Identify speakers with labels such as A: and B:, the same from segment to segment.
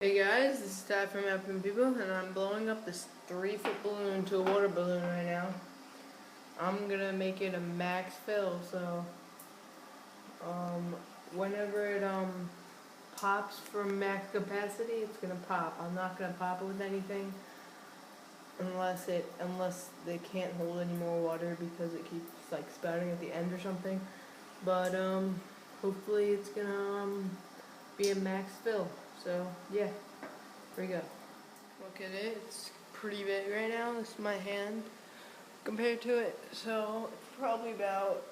A: Hey guys, this is Ty from Mapping People, and I'm blowing up this 3-foot balloon into a water balloon right now. I'm gonna make it a max fill, so whenever it pops from max capacity, it's gonna pop. I'm not gonna pop it with anything unless they can't hold any more water because it keeps like spouting at the end or something. But hopefully it's gonna be a max fill. So yeah. Here we go. Look at it, it's pretty big right now. This is my hand compared to it. So it's probably about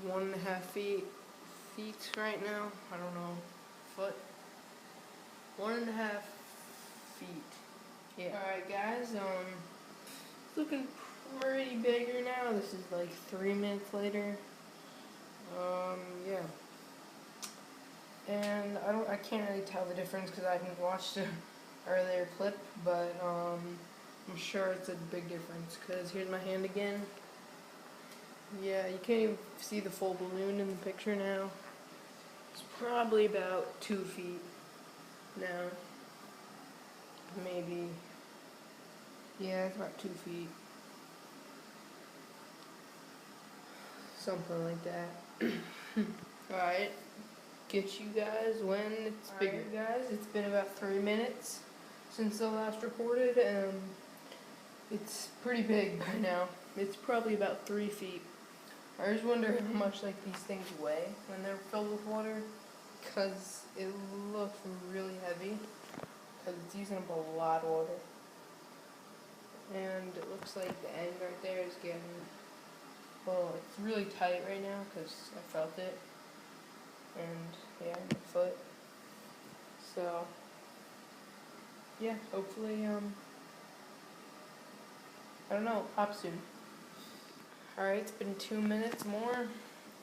A: 1.5 feet right now. I don't know, foot. 1.5 feet. Yeah. Alright guys, it's looking pretty bigger now. This is like 3 minutes later. Yeah. And I can't really tell the difference because I haven't watched the earlier clip, but I'm sure it's a big difference because here's my hand again. Yeah, you can't even see the full balloon in the picture now. It's probably about 2 feet now. Maybe. Yeah, it's about 2 feet. Something like that. Alright. Get you guys when it's bigger. Guys, it's been about 3 minutes since the last reported, and it's pretty big by now. It's probably about 3 feet. I just wonder how much like these things weigh when they're filled with water, because it looks really heavy because it's using up a lot of water. And it looks like the end right there is getting, well, it's really tight right now because I felt it. And yeah, my foot. So yeah, hopefully I don't know, pop soon. Alright, it's been 2 minutes more,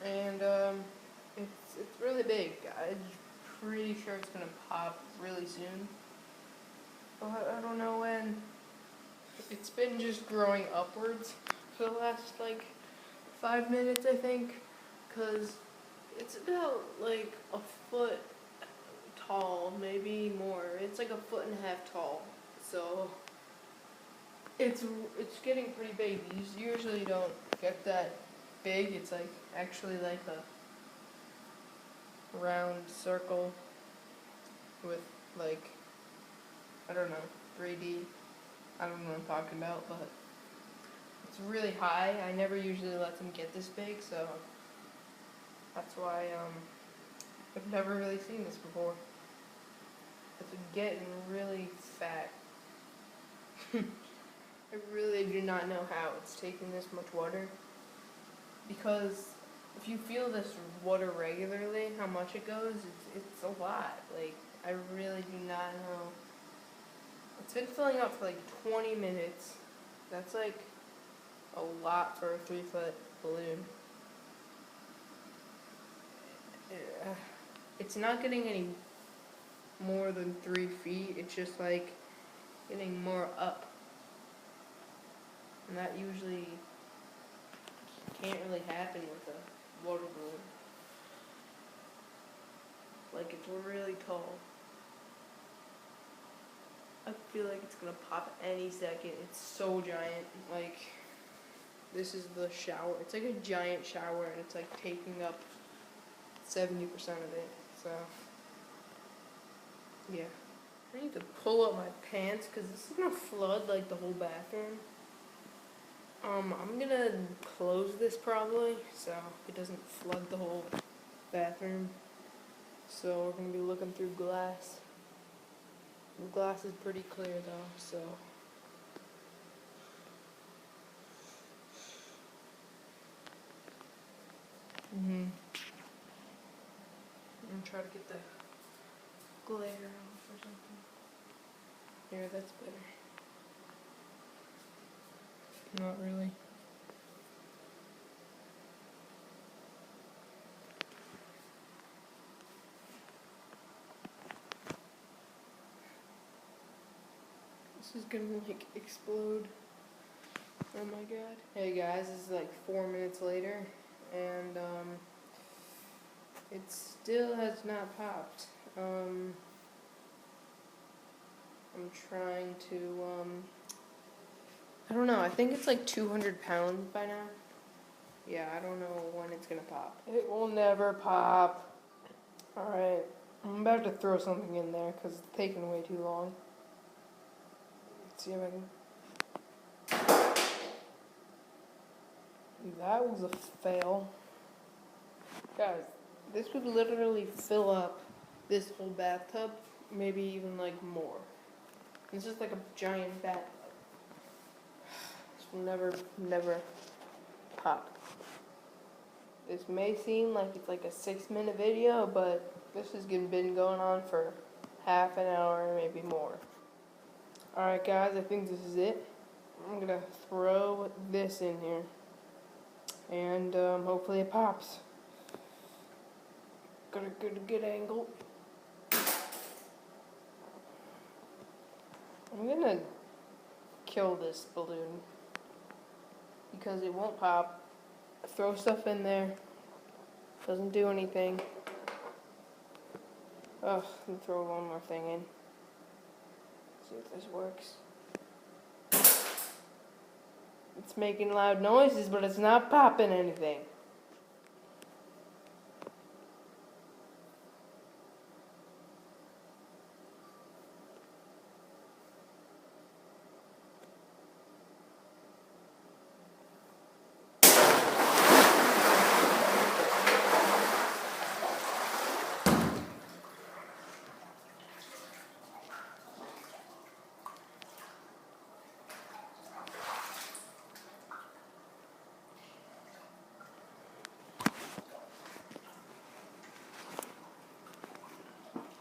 A: and it's really big. I'm pretty sure it's gonna pop really soon. But I don't know when. It's been just growing upwards for the last like 5 minutes, I think, because it's about like a foot tall, maybe more. It's like 1.5 feet tall. So it's getting pretty big. These usually don't get that big. It's like actually like a round circle with like, I don't know, 3D. I don't know what I'm talking about, but it's really high. I never usually let them get this big, so that's why I've never really seen this before. It's getting really fat. I really do not know how it's taking this much water, because if you feel this water regularly, how much it goes, it's a lot. Like, I really do not know. It's been filling up for like 20 minutes. That's like a lot for a 3-foot balloon. It's not getting any more than 3 feet. It's just like getting more up. And that usually can't really happen with a water balloon. Like, it's really tall. I feel like it's gonna pop any second. It's so giant. Like, this is the shower. It's like a giant shower, and it's like taking up 70% of it. So yeah, I need to pull up my pants because this is gonna flood like the whole bathroom. I'm gonna close this probably so it doesn't flood the whole bathroom. So we're gonna be looking through glass. The glass is pretty clear though, so. I'm gonna try to get the glare off or something. Here, that's better. Not really. This is gonna like explode. Oh my god. Hey guys, this is like 4 minutes later, and it still has not popped. I'm trying to, I don't know, I think it's like 200 pounds by now. Yeah, I don't know when it's gonna pop. It will never pop. Alright, I'm about to throw something in there because it's taking way too long. Let's see if I can. That was a fail. Guys, this would literally fill up this whole bathtub, maybe even like more. This is like a giant bathtub. This will never pop. This may seem like it's like a 6-minute video, but this has been going on for half an hour, maybe more. Alright guys, I think this is it. I'm gonna throw this in here. And hopefully it pops. Got a good angle. I'm gonna kill this balloon because it won't pop. Throw stuff in there. Doesn't do anything. Ugh, let me throw one more thing in. See if this works. It's making loud noises, but it's not popping anything.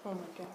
A: Oh my god.